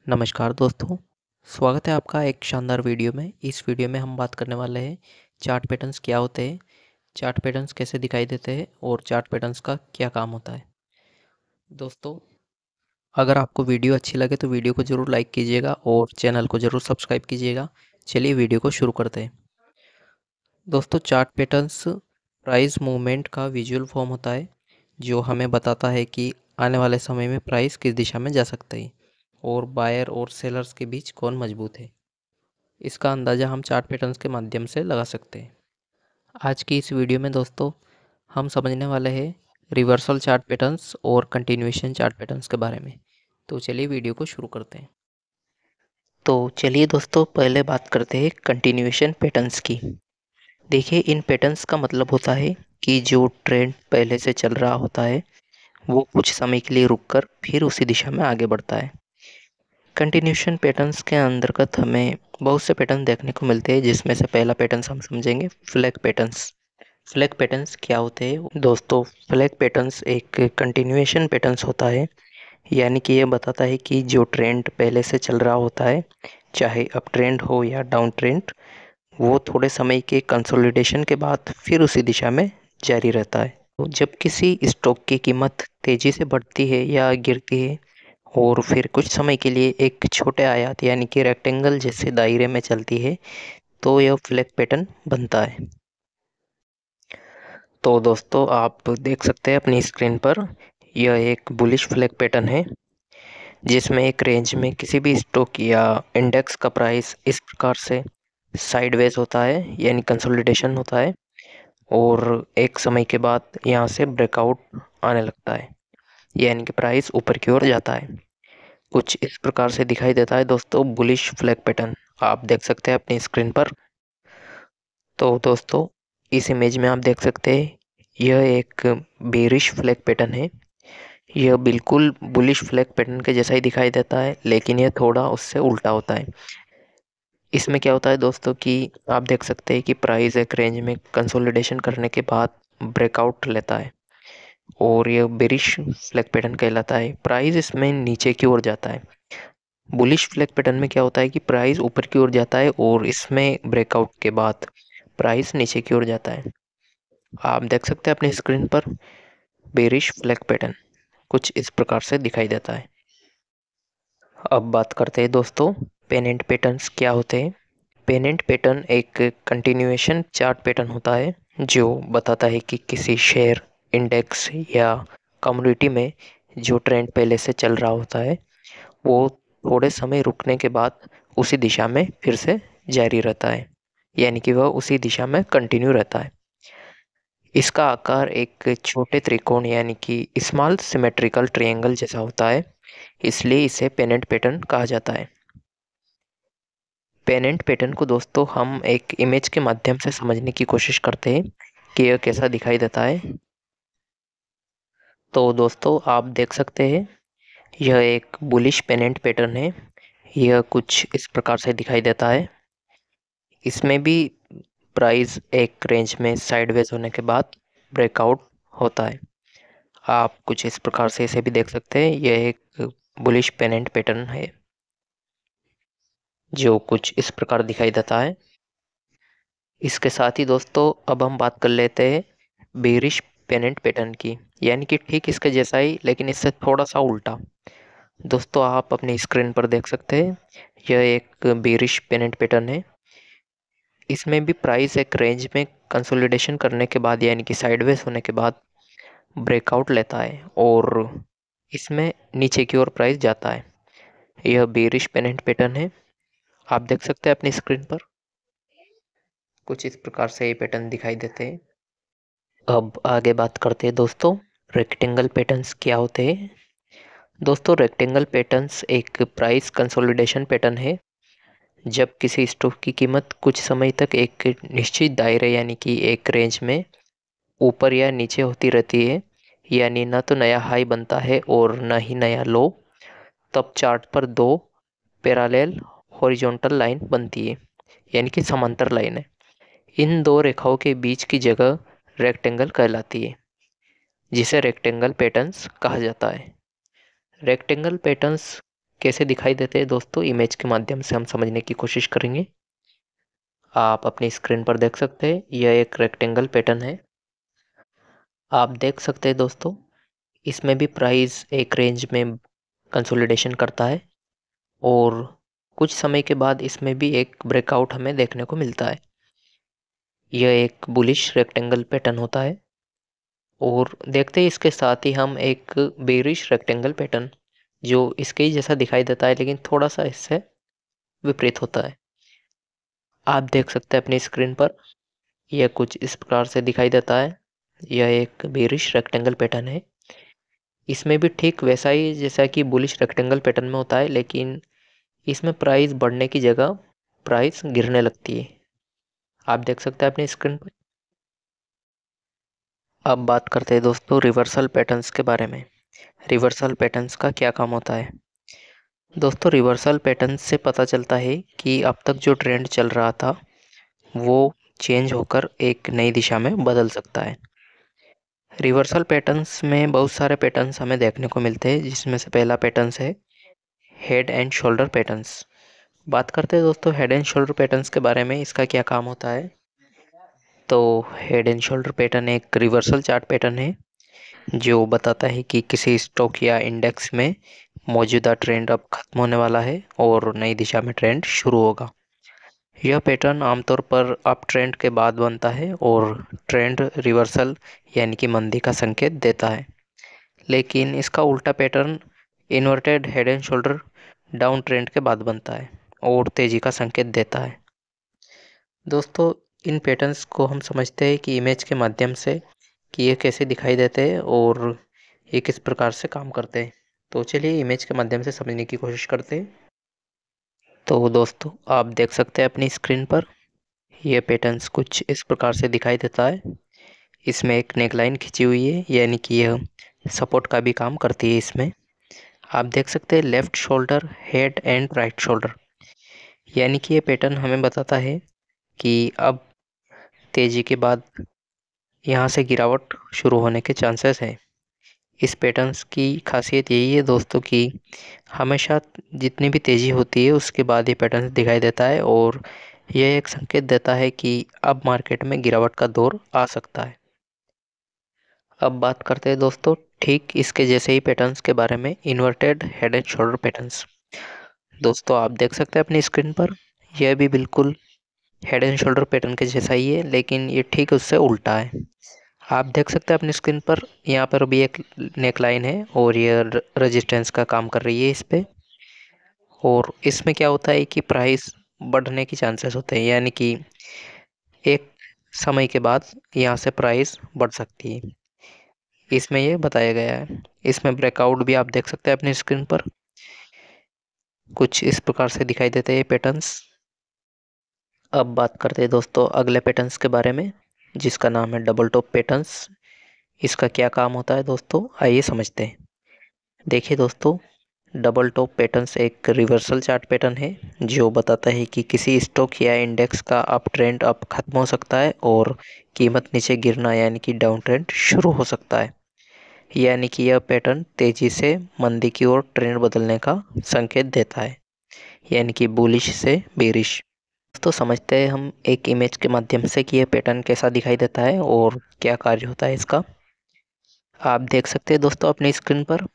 नमस्कार दोस्तों, स्वागत है आपका एक शानदार वीडियो में। इस वीडियो में हम बात करने वाले हैं चार्ट पैटर्न्स क्या होते हैं, चार्ट पैटर्न्स कैसे दिखाई देते हैं और चार्ट पैटर्न्स का क्या काम होता है। दोस्तों, अगर आपको वीडियो अच्छी लगे तो वीडियो को ज़रूर लाइक कीजिएगा और चैनल को ज़रूर सब्सक्राइब कीजिएगा। चलिए वीडियो को शुरू करते हैं। दोस्तों, चार्ट पैटर्न्स प्राइस मूवमेंट का विजुअल फॉर्म होता है जो हमें बताता है कि आने वाले समय में प्राइस किस दिशा में जा सकता है और बायर और सेलर्स के बीच कौन मजबूत है। इसका अंदाज़ा हम चार्ट पैटर्न्स के माध्यम से लगा सकते हैं। आज की इस वीडियो में दोस्तों हम समझने वाले हैं रिवर्सल चार्ट पैटर्न्स और कंटिन्यूएशन चार्ट पैटर्न्स के बारे में। तो चलिए वीडियो को शुरू करते हैं। तो चलिए दोस्तों पहले बात करते हैं कंटिन्यूएशन पैटर्न्स की। देखिए, इन पैटर्न्स का मतलब होता है कि जो ट्रेंड पहले से चल रहा होता है वो कुछ समय के लिए रुककर फिर उसी दिशा में आगे बढ़ता है। कंटिन्यूएशन पैटर्न्स के अंतर्गत हमें बहुत से पैटर्न देखने को मिलते हैं, जिसमें से पहला पैटर्न हम समझेंगे फ्लैग पैटर्न्स। फ्लैग पैटर्न्स क्या होते हैं दोस्तों? फ्लैग पैटर्न्स एक कंटिन्यूएशन पैटर्न्स होता है, यानी कि ये बताता है कि जो ट्रेंड पहले से चल रहा होता है, चाहे अप ट्रेंड हो या डाउन ट्रेंड, वो थोड़े समय के कंसोलिडेशन के बाद फिर उसी दिशा में जारी रहता है। तो जब किसी स्टॉक की कीमत तेज़ी से बढ़ती है या गिरती है और फिर कुछ समय के लिए एक छोटे आयत यानी कि रेक्टेंगल जैसे दायरे में चलती है, तो यह फ्लैग पैटर्न बनता है। तो दोस्तों, आप देख सकते हैं अपनी स्क्रीन पर, यह एक बुलिश फ्लैग पैटर्न है जिसमें एक रेंज में किसी भी स्टॉक या इंडेक्स का प्राइस इस प्रकार से साइडवेज होता है, यानी कंसोलिडेशन होता है, और एक समय के बाद यहाँ से ब्रेकआउट आने लगता है, यानी कि प्राइस ऊपर की ओर जाता है। कुछ इस प्रकार से दिखाई देता है दोस्तों बुलिश फ्लैग पैटर्न, आप देख सकते हैं अपनी स्क्रीन पर। तो दोस्तों, इस इमेज में आप देख सकते हैं यह एक बेरिश फ्लैग पैटर्न है। यह बिल्कुल बुलिश फ्लैग पैटर्न के जैसा ही दिखाई देता है, लेकिन यह थोड़ा उससे उल्टा होता है। इसमें क्या होता है दोस्तों कि आप देख सकते हैं कि प्राइस एक रेंज में कंसोलिडेशन करने के बाद ब्रेकआउट लेता है और यह बेरिश फ्लैग पैटर्न कहलाता है। प्राइस इसमें नीचे की ओर जाता है। बुलिश फ्लैग पैटर्न में क्या होता है कि प्राइस ऊपर की ओर जाता है और इसमें ब्रेकआउट के बाद प्राइस नीचे की ओर जाता है। आप देख सकते हैं अपनी स्क्रीन पर बेरिश फ्लैग पैटर्न कुछ इस प्रकार से दिखाई देता है। अब बात करते हैं दोस्तों पेनेंट पैटर्न्स क्या होते हैं। पेनेंट पैटर्न एक कंटिन्यूएशन चार्ट पैटर्न होता है जो बताता है कि किसी शेयर, इंडेक्स या कम्युनिटी में जो ट्रेंड पहले से चल रहा होता है वो थोड़े समय रुकने के बाद उसी दिशा में फिर से जारी रहता है, यानी कि वह उसी दिशा में कंटिन्यू रहता है। इसका आकार एक छोटे त्रिकोण यानी कि स्मॉल सिमेट्रिकल ट्रायंगल जैसा होता है, इसलिए इसे पेनेंट पैटर्न कहा जाता है। पेनेंट पैटर्न को दोस्तों हम एक इमेज के माध्यम से समझने की कोशिश करते हैं कि यह कैसा दिखाई देता है। तो दोस्तों, आप देख सकते हैं यह एक बुलिश पेनेंट पैटर्न है। यह कुछ इस प्रकार से दिखाई देता है। इसमें भी प्राइस एक रेंज में साइडवेज होने के बाद ब्रेकआउट होता है। आप कुछ इस प्रकार से इसे भी देख सकते हैं। यह एक बुलिश पेनेंट पैटर्न है जो कुछ इस प्रकार दिखाई देता है। इसके साथ ही दोस्तों अब हम बात कर लेते हैं बेरिश पेनेंट पैटर्न की, यानी कि ठीक इसके जैसा ही लेकिन इससे थोड़ा सा उल्टा। दोस्तों, आप अपनी स्क्रीन पर देख सकते हैं यह एक बेरिश पेनेंट पैटर्न है। इसमें भी प्राइस एक रेंज में कंसोलिडेशन करने के बाद यानी कि साइडवेज होने के बाद ब्रेकआउट लेता है और इसमें नीचे की ओर प्राइस जाता है। यह बेरिश पेनेंट पैटर्न है, आप देख सकते हैं अपनी स्क्रीन पर। कुछ इस प्रकार से ये पैटर्न दिखाई देते हैं। अब आगे बात करते हैं दोस्तों रेक्टेंगल पैटर्न्स क्या होते हैं। दोस्तों, रेक्टेंगल पैटर्न्स एक प्राइस कंसोलिडेशन पैटर्न है। जब किसी स्टॉक की कीमत कुछ समय तक एक निश्चित दायरे यानी कि एक रेंज में ऊपर या नीचे होती रहती है, यानी न तो नया हाई बनता है और न ही नया लो, तब चार्ट पर दो पैरेलल हॉरिजॉन्टल लाइन बनती है, यानी कि समांतर लाइन है। इन दो रेखाओं के बीच की जगह रेक्टेंगल कहलाती है, जिसे रेक्टेंगल पैटर्न्स कहा जाता है। रेक्टेंगल पैटर्न्स कैसे दिखाई देते हैं दोस्तों, इमेज के माध्यम से हम समझने की कोशिश करेंगे। आप अपनी स्क्रीन पर देख सकते हैं, यह एक रेक्टेंगल पैटर्न है। आप देख सकते हैं दोस्तों, इसमें भी प्राइस एक रेंज में कंसोलिडेशन करता है और कुछ समय के बाद इसमें भी एक ब्रेकआउट हमें देखने को मिलता है। यह एक बुलिश रेक्टेंगल पैटर्न होता है। और देखते ही इसके साथ ही हम एक बेरिश रेक्टेंगल पैटर्न, जो इसके ही जैसा दिखाई देता है लेकिन थोड़ा सा इससे विपरीत होता है। आप देख सकते हैं अपनी स्क्रीन पर, यह कुछ इस प्रकार से दिखाई देता है। यह एक बेरिश रेक्टेंगल पैटर्न है। इसमें भी ठीक वैसा ही जैसा कि बुलिश रेक्टेंगल पैटर्न में होता है, लेकिन इसमें प्राइस बढ़ने की जगह प्राइस गिरने लगती है। आप देख सकते हैं अपनी स्क्रीन पर। अब बात करते हैं दोस्तों रिवर्सल पैटर्न्स के बारे में। रिवर्सल पैटर्न्स का क्या काम होता है दोस्तों? रिवर्सल पैटर्न से पता चलता है कि अब तक जो ट्रेंड चल रहा था वो चेंज होकर एक नई दिशा में बदल सकता है। रिवर्सल पैटर्न्स में बहुत सारे पैटर्न्स हमें देखने को मिलते हैं, जिसमें से पहला पैटर्न्स है हेड एंड शोल्डर पैटर्न्स। बात करते हैं दोस्तों हेड एंड शोल्डर पैटर्न्स के बारे में, इसका क्या काम होता है। तो हेड एंड शोल्डर पैटर्न एक रिवर्सल चार्ट पैटर्न है जो बताता है कि किसी स्टॉक या इंडेक्स में मौजूदा ट्रेंड अब खत्म होने वाला है और नई दिशा में ट्रेंड शुरू होगा। यह पैटर्न आमतौर पर अप ट्रेंड के बाद बनता है और ट्रेंड रिवर्सल यानी कि मंदी का संकेत देता है। लेकिन इसका उल्टा pattern inverted head and shoulder down trend के बाद बनता है और तेजी का संकेत देता है। दोस्तों इन पैटर्न्स को हम समझते हैं कि इमेज के माध्यम से कि ये कैसे दिखाई देते हैं और ये किस प्रकार से काम करते हैं। तो चलिए इमेज के माध्यम से समझने की कोशिश करते हैं। तो दोस्तों आप देख सकते हैं अपनी स्क्रीन पर, ये पैटर्न्स कुछ इस प्रकार से दिखाई देता है। इसमें एक नेकलाइन खिंची हुई है, यानी कि यह सपोर्ट का भी काम करती है। इसमें आप देख सकते हैं left shoulder, head and right shoulder, यानी कि ये पैटर्न हमें बताता है कि अब तेजी के बाद यहाँ से गिरावट शुरू होने के चांसेस हैं। इस पैटर्न्स की खासियत यही है दोस्तों कि हमेशा जितनी भी तेज़ी होती है उसके बाद ये पैटर्न दिखाई देता है और यह एक संकेत देता है कि अब मार्केट में गिरावट का दौर आ सकता है। अब बात करते हैं दोस्तों ठीक इसके जैसे ही पैटर्न्स के बारे में, inverted head and shoulder patterns. दोस्तों आप देख सकते हैं अपनी स्क्रीन पर, यह भी बिल्कुल हेड एंड शोल्डर पैटर्न के जैसा ही है, लेकिन ये ठीक उससे उल्टा है। आप देख सकते हैं अपनी स्क्रीन पर, यहाँ पर भी एक नेक लाइन है और ये रेजिस्टेंस का काम कर रही है इस पे। और इसमें क्या होता है कि प्राइस बढ़ने की चांसेस होते हैं, यानी कि एक समय के बाद यहाँ से प्राइस बढ़ सकती है। इसमें ये बताया गया है। इसमें ब्रेकआउट भी आप देख सकते हैं अपनी स्क्रीन पर, कुछ इस प्रकार से दिखाई देते हैं पैटर्न्स। अब बात करते हैं दोस्तों अगले पैटर्न्स के बारे में, जिसका नाम है डबल टॉप पैटर्न्स। इसका क्या काम होता है दोस्तों, आइए समझते हैं। देखिए दोस्तों, डबल टॉप पैटर्न्स एक रिवर्सल चार्ट पैटर्न है जो बताता है कि किसी स्टॉक या इंडेक्स का अप ट्रेंड अब खत्म हो सकता है और कीमत नीचे गिरना यानी कि डाउन ट्रेंड शुरू हो सकता है। यानी कि यह पैटर्न तेजी से मंदी की ओर ट्रेंड बदलने का संकेत देता है, यानी कि बुलिश से बेरिश। तो समझते हैं हम एक इमेज के माध्यम से कि यह पैटर्न कैसा दिखाई देता है और क्या कार्य होता है इसका। आप देख सकते हैं दोस्तों अपनी स्क्रीन पर,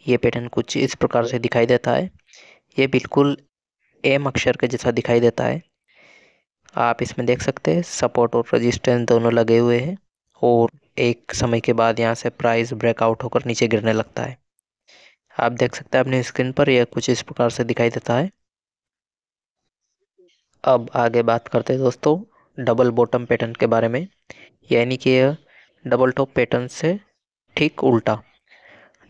ये पैटर्न कुछ इस प्रकार से दिखाई देता है। ये बिल्कुल एम अक्षर के जैसा दिखाई देता है। आप इसमें देख सकते हैं सपोर्ट और रेजिस्टेंस दोनों लगे हुए हैं और एक समय के बाद यहाँ से प्राइस ब्रेकआउट होकर नीचे गिरने लगता है। आप देख सकते हैं अपनी स्क्रीन पर, यह कुछ इस प्रकार से दिखाई देता है। अब आगे बात करते हैं दोस्तों डबल बॉटम पैटर्न के बारे में, यानी कि यह डबल टॉप पैटर्न से ठीक उल्टा।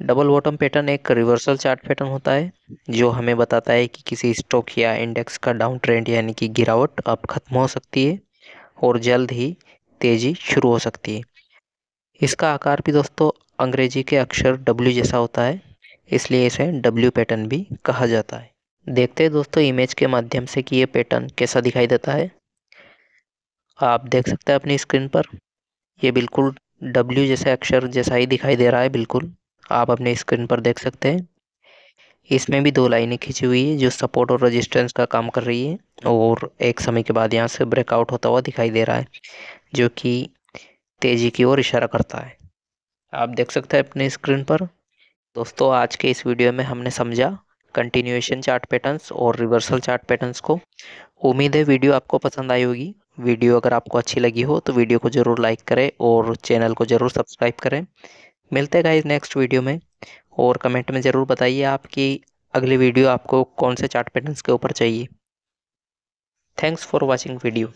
डबल बॉटम पैटर्न एक रिवर्सल चार्ट पैटर्न होता है जो हमें बताता है कि किसी स्टॉक या इंडेक्स का डाउन ट्रेंड यानी कि गिरावट अब खत्म हो सकती है और जल्द ही तेजी शुरू हो सकती है। इसका आकार भी दोस्तों अंग्रेजी के अक्षर W जैसा होता है, इसलिए इसे W पैटर्न भी कहा जाता है। देखते हैं दोस्तों इमेज के माध्यम से कि ये पैटर्न कैसा दिखाई देता है। आप देख सकते हैं अपनी स्क्रीन पर, ये बिल्कुल W जैसे अक्षर जैसा ही दिखाई दे रहा है। बिल्कुल आप अपने स्क्रीन पर देख सकते हैं। इसमें भी 2 लाइनें खींची हुई है जो सपोर्ट और रेजिस्टेंस का काम कर रही है, और एक समय के बाद यहाँ से ब्रेकआउट होता हुआ दिखाई दे रहा है, जो कि तेजी की ओर इशारा करता है। आप देख सकते हैं अपने स्क्रीन पर। दोस्तों, आज के इस वीडियो में हमने समझा कंटिन्यूएशन चार्ट पैटर्न्स और रिवर्सल चार्ट पैटर्न्स को। उम्मीद है वीडियो आपको पसंद आई होगी। वीडियो अगर आपको अच्छी लगी हो तो वीडियो को ज़रूर लाइक करें और चैनल को ज़रूर सब्सक्राइब करें। मिलते हैं गाइस नेक्स्ट वीडियो में, और कमेंट में ज़रूर बताइए आपकी अगली वीडियो आपको कौन से चार्ट पैटर्न्स के ऊपर चाहिए। Thanks for watching video.